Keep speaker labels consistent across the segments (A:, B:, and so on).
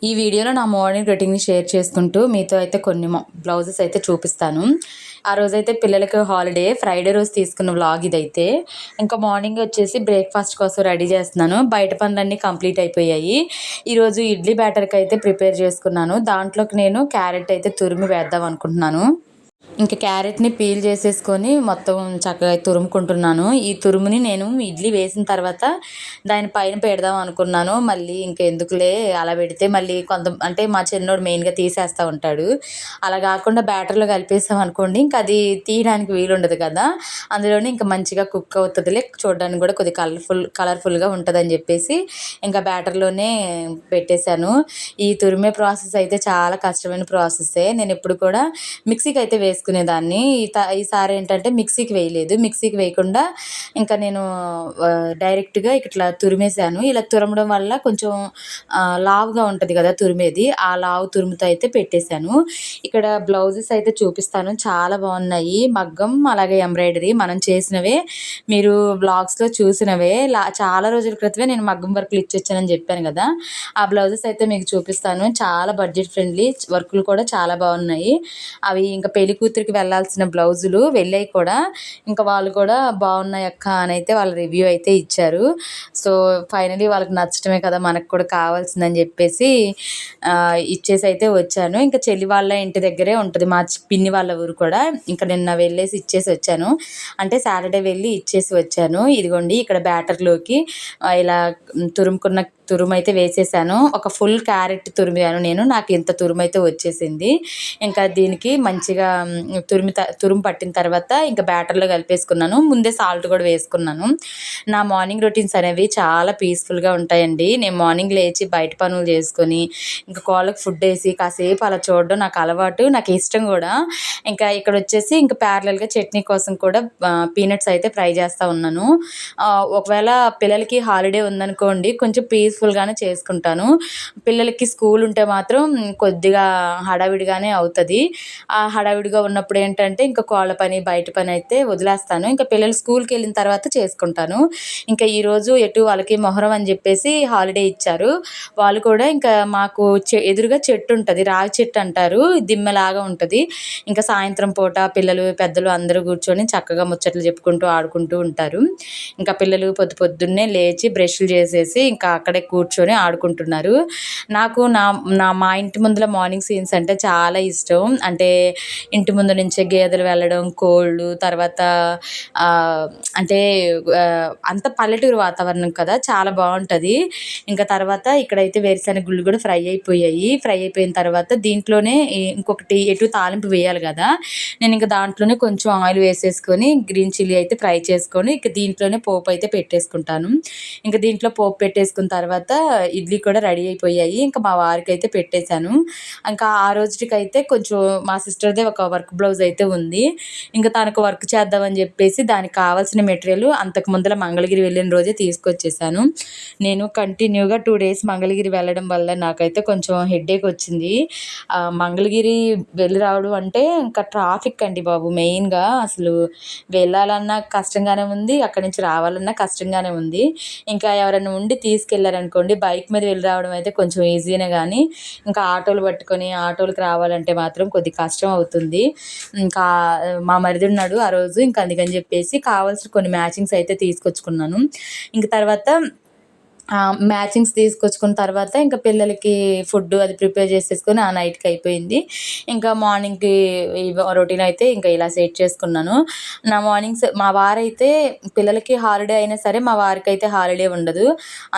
A: ఈ వీడియోలో నా మార్నింగ్ రొటీన్ని షేర్ చేసుకుంటూ మీతో అయితే కొన్ని బ్లౌజెస్ అయితే చూపిస్తాను. ఆ రోజైతే పిల్లలకి హాలిడే ఫ్రైడే రోజు తీసుకున్న వ్లాగ్ ఇదైతే. ఇంకా మార్నింగ్ వచ్చేసి బ్రేక్ఫాస్ట్ కోసం రెడీ చేస్తున్నాను. బయట పనులన్నీ కంప్లీట్ అయిపోయాయి. ఈరోజు ఇడ్లీ బ్యాటర్కి అయితే ప్రిపేర్ చేసుకున్నాను. దాంట్లోకి నేను క్యారెట్ అయితే తురిమి వేద్దాం అనుకుంటున్నాను. ఇంకా క్యారెట్ని పీల్ చేసేసుకొని మొత్తం చక్కగా తురుముకుంటున్నాను. ఈ తురుముని నేను ఇడ్లీ వేసిన తర్వాత దానిపైన పెడదాం అనుకున్నాను. మళ్ళీ ఇంకెందుకులే అలా పెడితే మళ్ళీ అంటే మా చిన్నోడు మెయిన్గా తీసేస్తూ ఉంటాడు. అలా కాకుండా బ్యాటర్లో కలిపేసాం అనుకోండి ఇంకా అది తీయడానికి వీలుండదు కదా. అందులోనే ఇంకా మంచిగా కుక్ అవుతుందిలే, చూడడానికి కూడా కొద్దిగా కలర్ఫుల్గా ఉంటుందని చెప్పేసి ఇంకా బ్యాటర్లోనే పెట్టేశాను. ఈ తురిమే ప్రాసెస్ అయితే చాలా కష్టమైన ప్రాసెస్సే. నేను ఎప్పుడు కూడా మిక్సీకి అయితే వేసుకునేదాన్ని. ఈసారి ఏంటంటే మిక్సీకి వేయలేదు. మిక్సీకి వేయకుండా ఇంకా నేను డైరెక్ట్గా ఇట్లా తురిమేశాను. ఇలా తురమడం వల్ల కొంచెం లావుగా ఉంటుంది కదా తురిమేది, ఆ లావు తురుముతో అయితే పెట్టేశాను. ఇక్కడ బ్లౌజెస్ అయితే చూపిస్తాను, చాలా బాగున్నాయి. మగ్గం అలాగే ఎంబ్రాయిడరీ మనం చేసినవే, మీరు బ్లాగ్స్లో చూసినవే. చాలా రోజుల క్రితమే నేను మగ్గం వర్క్లు ఇచ్చొచ్చానని చెప్పాను కదా, ఆ బ్లౌజెస్ అయితే మీకు చూపిస్తాను. చాలా బడ్జెట్ ఫ్రెండ్లీ, వర్కులు కూడా చాలా బాగున్నాయి. అవి ఇంకా పెళ్లి కూతురికి వెళ్ళాల్సిన బ్లౌజులు వెళ్ళాయి కూడా. ఇంకా వాళ్ళు కూడా బాగున్నాయి అక్క అని అయితే వాళ్ళ రివ్యూ అయితే ఇచ్చారు. సో ఫైనలీ వాళ్ళకి నచ్చటమే కదా మనకు కూడా కావాల్సిందని చెప్పేసి ఇచ్చేసి అయితే వచ్చాను. ఇంకా చెల్లి వాళ్ళ ఇంటి దగ్గరే ఉంటుంది మా పిన్ని వాళ్ళ ఊరు కూడా. ఇంకా నిన్న వెళ్ళేసి ఇచ్చేసి వచ్చాను, అంటే సాటర్డే వెళ్ళి ఇచ్చేసి వచ్చాను. ఇదిగోండి ఇక్కడ బ్యాటర్లోకి ఇలా తురుముకున్న తురుము అయితే వేసేసాను. ఒక ఫుల్ క్యారెట్ తురిమాను నేను, నాకు ఇంత తురుము అయితే వచ్చేసింది. ఇంకా దీనికి మంచిగా తురుము పట్టిన తర్వాత ఇంకా బ్యాటర్లో కలిపేసుకున్నాను. ముందే సాల్ట్ కూడా వేసుకున్నాను. నా మార్నింగ్ రొటీన్స్ అనేవి చాలా పీస్ఫుల్గా ఉంటాయండి. నేను మార్నింగ్ లేచి బయట పనులు చేసుకొని ఇంకా కోళ్ళకి ఫుడ్ వేసి కాసేపు అలా చూడడం నాకు అలవాటు, నాకు ఇష్టం కూడా. ఇంకా ఇక్కడ వచ్చేసి ఇంకా ప్యారలల్గా చట్నీ కోసం కూడా పీనట్స్ అయితే ఫ్రై చేస్తూ ఉన్నాను. ఒకవేళ పిల్లలకి హాలిడే ఉందనుకోండి కొంచెం పీస్ఫుల్గానే చేసుకుంటాను. పిల్లలకి స్కూల్ ఉంటే మాత్రం కొద్దిగా హడావిడిగానే అవుతుంది. ఆ హడావిడిగా ఉన్నప్పుడు ఏంటంటే ఇంకా కోళ్ళ పని బయట పని అయితే వదిలేస్తాను. ఇంకా పిల్లలు స్కూల్కి వెళ్ళిన తర్వాత చేసుకుంటాను. ఇంకా ఈరోజు ఎటు వాళ్ళకి మొహరం అని చెప్పేసి హాలిడే ఇచ్చారు. వాళ్ళు కూడా ఇంకా మాకు ఎదురుగా చెట్టు ఉంటుంది, రాగి చెట్టు అంటారు, దిమ్మెలాగా ఉంటుంది. ఇంకా సాయంత్రం పూట పిల్లలు పెద్దలు అందరూ కూర్చొని చక్కగా ముచ్చట్లు చెప్పుకుంటూ ఆడుకుంటూ ఉంటారు. ఇంకా పిల్లలు పొద్దున్నే లేచి బ్రష్లు చేసేసి ఇంకా అక్కడే కూర్చొని ఆడుకుంటున్నారు. నాకు మా ఇంటి ముందుల మార్నింగ్ సీన్స్ అంటే చాలా ఇష్టం. అంటే ఇంటి ముందు నుంచే గేదెలు వెళ్ళడం, కోళ్ళు, తర్వాత అంటే అంత పల్లెటూరు వాతావరణం కదా, చాలా బాగుంటుంది. ఇంకా తర్వాత ఇక్కడైతే వేరుశెనగ గుళ్ళు కూడా ఫ్రై అయిపోయాయి. ఫ్రై అయిపోయిన తర్వాత దీంట్లోనే ఇంకొకటి ఎటు తాలింపు వేయాలి కదా, నేను ఇంకా దాంట్లోనే కొంచెం ఆయిల్ వేసేసుకొని గ్రీన్ చిల్లీ అయితే ఫ్రై చేసుకొని ఇంకా దీంట్లోనే పోపు అయితే పెట్టేసుకుంటాను. ఇంకా దీంట్లో పోపు పెట్టేసుకున్న తర్వాత ఇడ్లీ కూడా రెడీ అయిపోయాయి. ఇంకా మా వారికి అయితే పెట్టేశాను. ఇంకా ఆ రోజుకైతే కొంచెం మా సిస్టర్దే ఒక వర్క్ బ్లౌజ్ అయితే ఉంది. ఇంకా తనకు వర్క్ చేద్దామని చెప్పేసి దానికి కావాల్సిన మెటీరియల్ అంతకు ముందర మంగళగిరి వెళ్ళిన రోజే తీసుకొచ్చేసాను. నేను కంటిన్యూగా 2 డేస్ మంగళగిరి వెళ్ళడం వల్ల నాకైతే కొంచెం హెడేక్ వచ్చింది. మంగళగిరి వెళ్ళి రావడం అంటే ఇంకా ట్రాఫిక్ అండి బాబు. మెయిన్గా అసలు వెళ్ళాలన్నా కష్టంగానే ఉంది, అక్కడి నుంచి రావాలన్నా కష్టంగానే ఉంది. ఇంకా ఎవరైనా ఉండి తీసుకెళ్ళారనుకోండి బైక్ మీద వెళ్ళి రావడం అయితే కొంచెం ఈజీనే, కానీ ఇంకా ఆటోలు పట్టుకొని ఆటోలకు రావాలంటే మాత్రం కొద్ది కష్టం అవుతుంది. ఇంకా మా మరిది ఉన్నాడు ఆ రోజు, ఇంకా అందుకని చెప్పేసి కావాల్సిన కొన్ని మ్యాచింగ్స్ అయితే తీసుకొచ్చుకున్నాను. ఇంక తర్వాత మ్యాచింగ్స్ తీసుకొచ్చుకున్న తర్వాత ఇంకా పిల్లలకి ఫుడ్ అది ప్రిపేర్ చేసేసుకొని ఆ నైట్కి అయిపోయింది. ఇంకా మార్నింగ్కి రొటీన్ అయితే ఇంకా ఇలా సెట్ చేసుకున్నాను. నా మార్నింగ్స్ మా వారైతే పిల్లలకి హాలిడే అయినా సరే మా వారికి అయితే హాలిడే ఉండదు.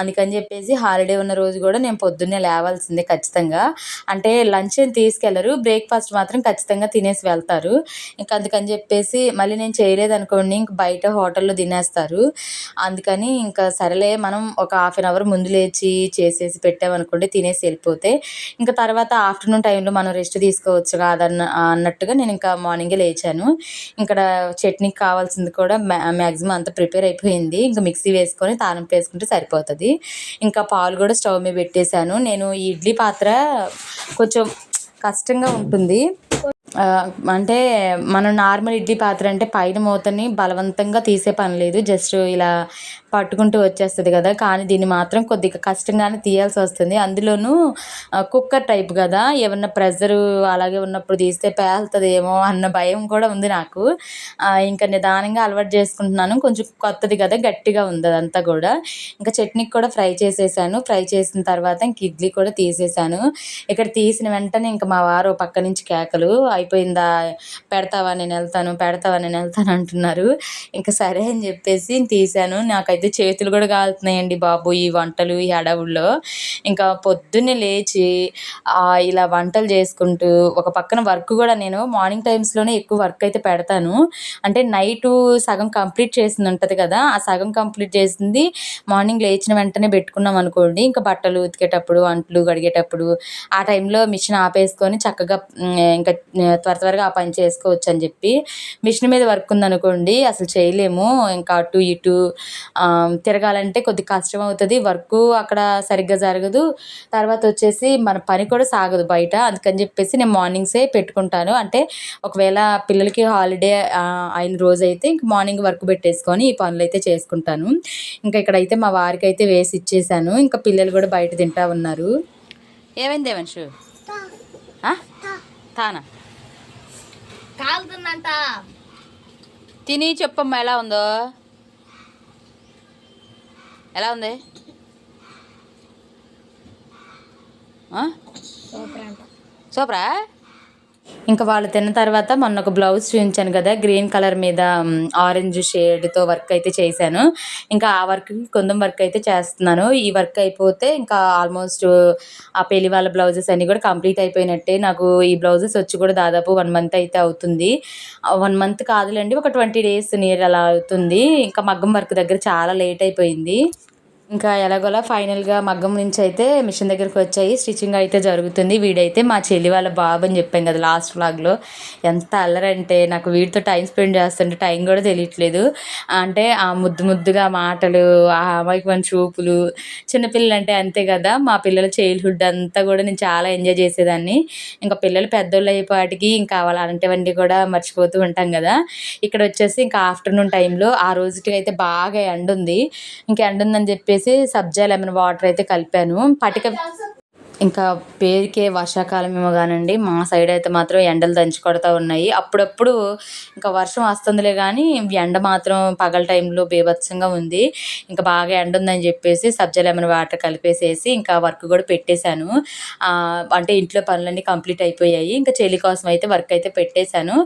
A: అందుకని చెప్పేసి హాలిడే ఉన్న రోజు కూడా నేను పొద్దున్నే లేవాల్సిందే ఖచ్చితంగా. అంటే లంచ్ ఏం తీసుకెళ్ళరు, బ్రేక్ఫాస్ట్ మాత్రం ఖచ్చితంగా తినేసి వెళ్తారు. ఇంకా అందుకని చెప్పేసి మళ్ళీ నేను చేయలేదనుకోండి ఇంక బయట హోటల్లో తినేస్తారు. అందుకని ఇంకా సరేలే మనం ఒక హాఫ్ అన్ అవర్ ముందు లేచి చేసేసి పెట్టామనుకోండి తినేసి వెళ్ళిపోతే ఇంకా తర్వాత ఆఫ్టర్నూన్ టైంలో మనం రెస్ట్ తీసుకోవచ్చు అన్నట్టుగా నేను ఇంకా మార్నింగే లేచాను. ఇక్కడ చట్నీకి కావాల్సింది కూడా మ్యాక్సిమం అంతా ప్రిపేర్ అయిపోయింది. ఇంకా మిక్సీ వేసుకొని తాలింపు వేసుకుంటే సరిపోతుంది. ఇంకా పాలు కూడా స్టవ్ మీద పెట్టేశాను. నేను ఈ ఇడ్లీ పాత్ర కొంచెం కష్టంగా ఉంటుంది. అంటే మనం నార్మల్ ఇడ్లీ పాత్ర అంటే పైన మూతని బలవంతంగా తీసే పని లేదు, జస్ట్ ఇలా పట్టుకుంటూ వచ్చేస్తుంది కదా, కానీ దీన్ని మాత్రం కొద్దిగా కష్టంగానే తీయాల్సి వస్తుంది. అందులోనూ కుక్కర్ టైప్ కదా, ఏమన్నా ప్రెజరు అలాగే ఉన్నప్పుడు తీస్తే పేలుతుందేమో అన్న భయం కూడా ఉంది నాకు. ఇంకా నిదానంగా అలవాటు చేసుకుంటున్నాను. కొంచెం కొత్తది కదా, గట్టిగా ఉంది అదంతా కూడా. ఇంకా చట్నీకి కూడా ఫ్రై చేసేసాను. ఫ్రై చేసిన తర్వాత ఇంక ఇడ్లీ కూడా తీసేసాను. ఇక్కడ తీసిన వెంటనే ఇంక మా వారు పక్క నుంచి కేకలు, అయిపోయిందా, పెడతావా నేను వెళ్తాను, పెడతావా నేను వెళ్తాను అంటున్నారు. ఇంకా సరే అని చెప్పేసి తీసాను. నాకైతే చేతులు కూడా కాలుతున్నాయండి బాబు ఈ వంటలు ఈ హడావుల్లో. ఇంకా పొద్దున్నే లేచి ఇలా వంటలు చేసుకుంటూ ఒక పక్కన వర్క్ కూడా, నేను మార్నింగ్ టైమ్స్లోనే ఎక్కువ వర్క్ అయితే పెడతాను. అంటే నైటు సగం కంప్లీట్ చేసింది ఉంటుంది కదా, ఆ సగం కంప్లీట్ చేసింది మార్నింగ్ లేచిన వెంటనే పెట్టుకున్నాం అనుకోండి, ఇంకా బట్టలు ఉతికేటప్పుడు అంట్లు కడిగేటప్పుడు ఆ టైంలో మిషన్ ఆపేసుకొని చక్కగా ఇంకా త్వరగా ఆ పని చేసుకోవచ్చు అని చెప్పి. మిషన్ మీద వర్క్ ఉందనుకోండి అసలు చేయలేము, ఇంకా అటు ఇటు తిరగాలంటే కొద్దిగా కష్టం అవుతుంది, వర్క్ అక్కడ సరిగ్గా జరగదు, తర్వాత వచ్చేసి మన పని కూడా సాగదు బయట. అందుకని చెప్పేసి నేను మార్నింగ్సే పెట్టుకుంటాను. అంటే ఒకవేళ పిల్లలకి హాలిడే అయిన రోజైతే ఇంక మార్నింగ్ వర్క్ పెట్టేసుకొని ఈ పనులు అయితే చేసుకుంటాను. ఇంకా ఇక్కడైతే మా వారికి అయితే వేసి ఇచ్చేసాను. ఇంకా పిల్లలు కూడా బయట తింటా ఉన్నారు. ఏమైంది దేవంశు? తానా
B: కాలుతుందంట,
A: తిని చెప్పమ్మా ఎలా ఉందో, ఎలా ఉంది? సూపరా? ఇంకా వాళ్ళు తిన్న తర్వాత మొన్న ఒక బ్లౌజ్ చూపించాను కదా, గ్రీన్ కలర్ మీద ఆరెంజ్ షేడ్తో వర్క్ అయితే చేశాను. ఇంకా ఆ వర్క్కి కొంచెం వర్క్ అయితే చేస్తున్నాను. ఈ వర్క్ అయిపోతే ఇంకా ఆల్మోస్ట్ ఆ పెళ్లి వాళ్ళ బ్లౌజెస్ అన్నీ కూడా కంప్లీట్ అయిపోయినట్టే. నాకు ఈ బ్లౌజెస్ వచ్చి కూడా దాదాపు 1 మంత్ అయితే అవుతుంది. 1 మంత్ కాదులేండి, ఒక 20 డేస్ నియర్ అలా అవుతుంది. ఇంకా మగ్గం వర్క్ దగ్గర చాలా లేట్ అయిపోయింది. ఇంకా ఎలాగోలా ఫైనల్గా మగ్గం నుంచి అయితే మిషన్ దగ్గరికి వచ్చాయి, స్టిచ్చింగ్ అయితే జరుగుతుంది. వీడైతే మా చెల్లి వాళ్ళ బాబు అని చెప్పాం కదా లాస్ట్ వ్లాగ్లో, ఎంత అల్లరంటే నాకు వీడితో టైం స్పెండ్ చేస్తుంటే టైం కూడా తెలియట్లేదు. అంటే ఆ ముద్దుగా మాటలు, ఆ అమాయకమైన చూపులు, చిన్నపిల్లలు అంటే అంతే కదా. మా పిల్లల చైల్డ్హుడ్ అంతా కూడా నేను చాలా ఎంజాయ్ చేసేదాన్ని. ఇంకా పిల్లలు పెద్దోళ్ళు అయ్యేపాటికి ఇంకా అలాంటివన్నీ కూడా మర్చిపోతూ ఉంటాం కదా. ఇక్కడ వచ్చేసి ఇంకా ఆఫ్టర్నూన్ టైంలో ఆ రోజుకి అయితే బాగా ఎండ ఉంది. ఇంకా ఎండ ఉందని చెప్పేసి సబ్జా లెమన్ వాటర్ అయితే కలిపాను. ఇంకా పేరుకే వర్షాకాలం ఏమో కానండి, మా సైడ్ అయితే మాత్రం ఎండలు దంచి కొడతా ఉన్నాయి. అప్పుడప్పుడు ఇంకా వర్షం వస్తుందిలే కానీ ఎండ మాత్రం పగల టైంలో బీభత్సంగా ఉంది. ఇంకా బాగా ఎండ ఉందని చెప్పేసి సబ్జా లెమన్ వాటర్ కలిపేసేసి ఇంకా వర్క్ కూడా పెట్టేశాను. అంటే ఇంట్లో పనులన్నీ కంప్లీట్ అయిపోయాయి. ఇంకా చెల్లి కోసం అయితే వర్క్ అయితే పెట్టేశాను.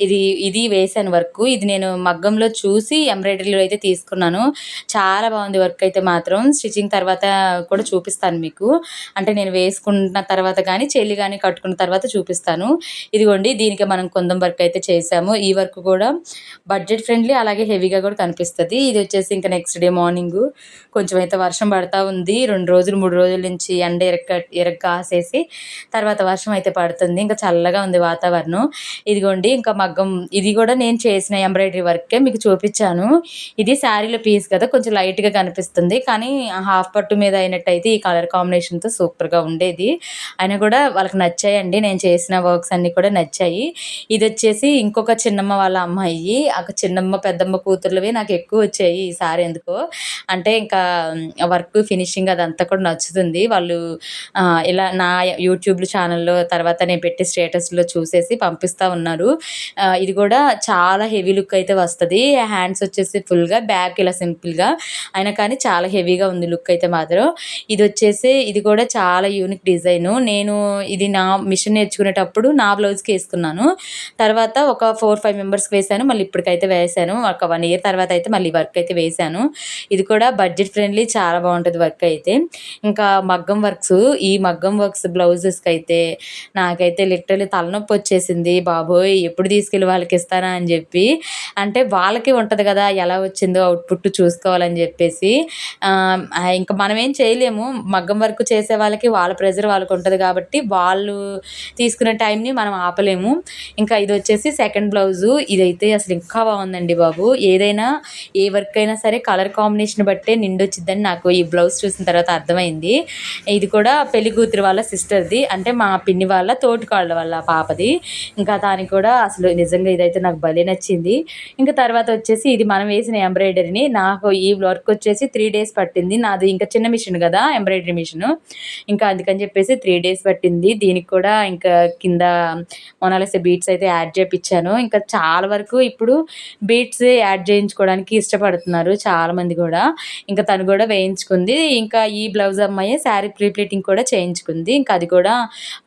A: ఇది వేసాను వర్క్. ఇది నేను మగ్గంలో చూసి ఎంబ్రాయిడరీలో అయితే తీసుకున్నాను. చాలా బాగుంది వర్క్ అయితే మాత్రం. స్టిచ్చింగ్ తర్వాత కూడా చూపిస్తాను మీకు, అంటే నేను వేసుకున్న తర్వాత కానీ చెల్లి కానీ కట్టుకున్న తర్వాత చూపిస్తాను. ఇదిగోండి, దీనికి మనం కొందం వర్క్ అయితే చేసాము. ఈ వర్క్ కూడా బడ్జెట్ ఫ్రెండ్లీ, అలాగే హెవీగా కూడా కనిపిస్తుంది. ఇది వచ్చేసి ఇంకా నెక్స్ట్ డే మార్నింగ్ కొంచెం అయితే వర్షం పడతా ఉంది. 2 రోజులు 3 రోజుల నుంచి ఎండ ఎరగ కాసేసి తర్వాత వర్షం అయితే పడుతుంది. ఇంకా చల్లగా ఉంది వాతావరణం. ఇదిగోండి ఇంకా మగ్గం, ఇది కూడా నేను చేసిన ఎంబ్రాయిడరీ వర్కే మీకు చూపించాను. ఇది శారీలో పీస్ కదా, కొంచెం లైట్గా కనిపిస్తుంది, కానీ హాఫ్ పట్టు మీద అయినట్టయితే ఈ కలర్ కాంబినేషన్తో సూపర్గా ఉండేది. అయినా కూడా వాళ్ళకి నచ్చాయండి, నేను చేసిన వర్క్స్ అన్నీ కూడా నచ్చాయి. ఇది వచ్చేసి ఇంకొక చిన్నమ్మ వాళ్ళ అమ్మాయి, ఆ చిన్నమ్మ పెద్దమ్మ కూతుర్లవి నాకు ఎక్కువ వచ్చాయి ఈసారి ఎందుకో. అంటే ఇంకా వర్క్ ఫినిషింగ్ అదంతా కూడా నచ్చుతుంది. వాళ్ళు ఇలా నా యూట్యూబ్ ఛానల్లో తర్వాత నేను పెట్టే స్టేటస్లో చూసేసి పంపిస్తూ ఉన్నారు. ఇది కూడా చాలా హెవీ లుక్ అయితే వస్తుంది. హ్యాండ్స్ వచ్చేసి ఫుల్గా, బ్యాక్ ఇలా సింపుల్గా, అయినా కానీ చాలా హెవీగా ఉంది లుక్ అయితే మాత్రం. ఇది వచ్చేసి ఇది కూడా చాలా యూనిక్ డిజైను. నేను ఇది నా మిషన్ నేర్చుకునేటప్పుడు నా బ్లౌజ్కి వేసుకున్నాను. తర్వాత ఒక 4-5 మెంబర్స్కి వేసాను, మళ్ళీ ఇప్పటికైతే వేసాను. ఒక 1 ఇయర్ తర్వాత అయితే మళ్ళీ వర్క్ అయితే వేసాను. ఇది కూడా బడ్జెట్ ఫ్రెండ్లీ, చాలా బాగుంటుంది వర్క్ అయితే. ఇంకా మగ్గం వర్క్స్, ఈ మగ్గం వర్క్స్ బ్లౌజెస్కి అయితే నాకైతే లిటరల్లీ తలనొప్పి వచ్చేసింది. బాబోయ్, ఎప్పుడు తీసుకెళ్ళి వాళ్ళకి ఇస్తానా అని చెప్పి. అంటే వాళ్ళకి ఉంటుంది కదా ఎలా వచ్చిందో అవుట్పుట్ చూసుకోవాలని చెప్పేసి. ఇంకా మనం ఏం చేయలేము, మగ్గం వర్క్ చేసే వాళ్ళకి వాళ్ళ వాళ్ళ ప్రెజర్ వాళ్ళకు ఉంటుంది కాబట్టి వాళ్ళు తీసుకునే టైంని మనం ఆపలేము. ఇంకా ఇది వచ్చేసి సెకండ్ బ్లౌజు. ఇదైతే అసలు ఇంకా బాగుందండి బాబు. ఏదైనా ఏ వర్క్ అయినా సరే కలర్ కాంబినేషన్ బట్టే నిండొచ్చిద్దని నాకు ఈ బ్లౌజ్ చూసిన తర్వాత అర్థమైంది. ఇది కూడా పెళ్లి కూతురు వాళ్ళ సిస్టర్ది, అంటే మా పిన్ని వాళ్ళ తోటికోడళ్ళ వాళ్ళ పాపది. ఇంకా దానికి కూడా అసలు నిజంగా ఇదైతే నాకు భలే నచ్చింది. ఇంకా తర్వాత వచ్చేసి ఇది మనం వేసిన ఎంబ్రాయిడరీని నాకు ఈ వర్క్ వచ్చేసి 3 డేస్ పట్టింది. నాది ఇంకా చిన్న మిషన్ కదా, ఎంబ్రాయిడరీ మిషను. ఇంకా అందుకని చెప్పేసి 3 డేస్ పట్టింది. దీనికి కూడా ఇంకా కింద మొనాలిసా బీడ్స్ అయితే యాడ్ చేపిచ్చాను. ఇంకా చాలా వరకు ఇప్పుడు బీడ్స్ యాడ్ చేయించుకోవడానికి ఇష్టపడుతున్నారు చాలామంది కూడా. ఇంకా తను కూడా వేయించుకుంది. ఇంకా ఈ బ్లౌజ్ అమ్మాయి శారీ ప్రీ ప్లీటింగ్ కూడా చేయించుకుంది. ఇంకా అది కూడా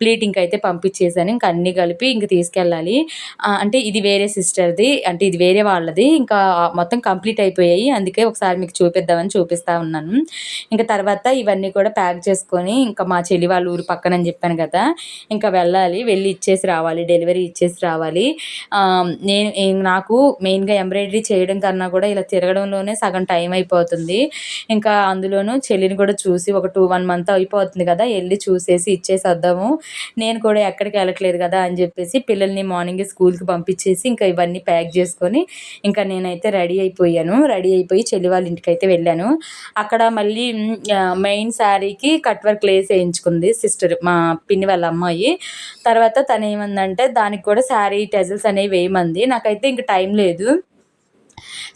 A: ప్లీటింగ్కి అయితే పంపించేసాను. ఇంకా అన్నీ కలిపి ఇంక తీసుకెళ్ళాలి. అంటే ఇది వేరే సిస్టర్ది, అంటే ఇది వేరే వాళ్ళది. ఇంకా మొత్తం కంప్లీట్ అయిపోయాయి. అందుకే ఒకసారి మీకు చూపిద్దామని చూపిస్తా ఉన్నాను. ఇంకా తర్వాత ఇవన్నీ కూడా ప్యాక్ చేసుకొని ఇంకా మా చెల్లి వాళ్ళ ఊరు పక్కనని చెప్పాను కదా, ఇంకా వెళ్ళాలి. వెళ్ళి ఇచ్చేసి రావాలి, డెలివరీ ఇచ్చేసి రావాలి. నాకు మెయిన్గా ఎంబ్రాయిడరీ చేయడం కన్నా కూడా ఇలా తిరగడంలోనే సగం టైం అయిపోతుంది. ఇంకా అందులోనూ చెల్లిని కూడా చూసి ఒక 1 మంత్ అయిపోతుంది కదా, వెళ్ళి చూసేసి ఇచ్చేసి వద్దాము. నేను కూడా ఎక్కడికి వెళ్ళట్లేదు కదా అని చెప్పేసి పిల్లల్ని మార్నింగే స్కూల్కి పంపించేసి ఇంకా ఇవన్నీ ప్యాక్ చేసుకొని ఇంకా నేనైతే రెడీ అయిపోయాను. రెడీ అయిపోయి చెల్లి వాళ్ళ ఇంటికైతే వెళ్ళాను. అక్కడ మళ్ళీ మెయిన్ శారీకి కట్ వర్క్ లేస్ వేయించుకుంది సిస్టర్, మా పిన్ని వాళ్ళ అమ్మాయి. తర్వాత తను ఏమందంటే దానికి కూడా శారీ టెజల్స్ అనేవి వేయమంది. నాకైతే ఇంక టైం లేదు.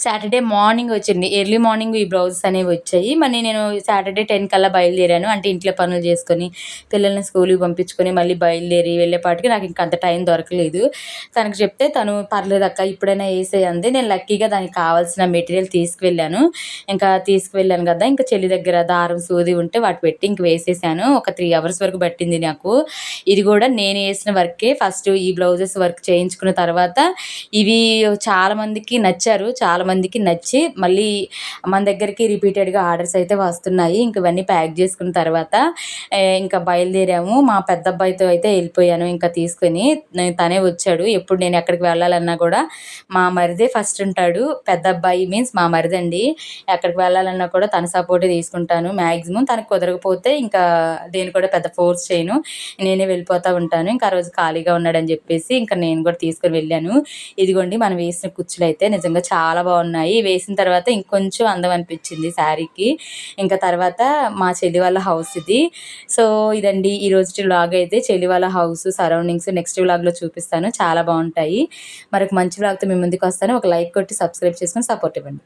A: సాటర్డే మార్నింగ్ వచ్చింది, ఎర్లీ మార్నింగ్ ఈ బ్లౌజెస్ అనేవి వచ్చాయి. మళ్ళీ నేను సాటర్డే 10 కల్లా బయలుదేరాను. అంటే ఇంట్లో పనులు చేసుకొని పిల్లల్ని స్కూల్కి పంపించుకొని మళ్ళీ బయలుదేరి వెళ్ళేపాటికి నాకు ఇంక అంత టైం దొరకలేదు. తనకు చెప్తే తను పర్లేదు అక్క ఇప్పుడైనా వేసేయి అంది. నేను లక్కీగా దానికి కావాల్సిన మెటీరియల్ తీసుకువెళ్ళాను. ఇంకా తీసుకువెళ్ళాను కదా, ఇంకా చెల్లి దగ్గర దారం సూది ఉంటే వాటి పెట్టి ఇంక వేసేసాను. ఒక 3 అవర్స్ వరకు పట్టింది నాకు. ఇది కూడా నేను వేసిన వర్కే. ఫస్ట్ ఈ బ్లౌజెస్ వర్క్ చేయించుకున్న తర్వాత ఇవి చాలామందికి నచ్చారు. చాలామందికి నచ్చి మళ్ళీ మన దగ్గరికి రిపీటెడ్గా ఆర్డర్స్ అయితే వస్తున్నాయి. ఇంక ఇవన్నీ ప్యాక్ చేసుకున్న తర్వాత ఇంకా బయలుదేరాము. మా పెద్ద అబ్బాయితో అయితే వెళ్ళిపోయాను ఇంకా తీసుకొని. తనే వచ్చాడు. ఎప్పుడు నేను ఎక్కడికి వెళ్ళాలన్నా కూడా మా మరిదే ఫస్ట్ ఉంటాడు. పెద్ద అబ్బాయి మీన్స్ మా మరిదండి. ఎక్కడికి వెళ్ళాలన్నా కూడా తన సపోర్టే తీసుకుంటాను మ్యాక్సిమం. తనకు కుదరకపోతే ఇంకా నేను కూడా పెద్ద ఫోర్స్ చేయను, నేనే వెళ్ళిపోతూ ఉంటాను. ఇంకా ఆ రోజు ఖాళీగా ఉన్నాడని చెప్పేసి ఇంకా నేను కూడా తీసుకొని వెళ్ళాను. ఇదిగోండి మనం వేసిన కుచ్చులు అయితే నిజంగా చాలా బాగున్నాయి. వేసిన తర్వాత ఇంకొంచెం అందం అనిపించింది శారీకి. ఇంకా తర్వాత మా చెల్లి వాళ్ళ హౌస్ ఇది. సో ఇదండి ఈరోజు వ్లాగ్ అయితే. చెల్లి వాళ్ళ హౌస్ సరౌండింగ్స్ నెక్స్ట్ వ్లాగ్లో చూపిస్తాను, చాలా బాగుంటాయి. మరొక మంచి వ్లాగ్తో మీ ముందుకు వస్తాను. ఒక లైక్ కొట్టి సబ్స్క్రైబ్ చేసుకొని సపోర్ట్ ఇవ్వండి.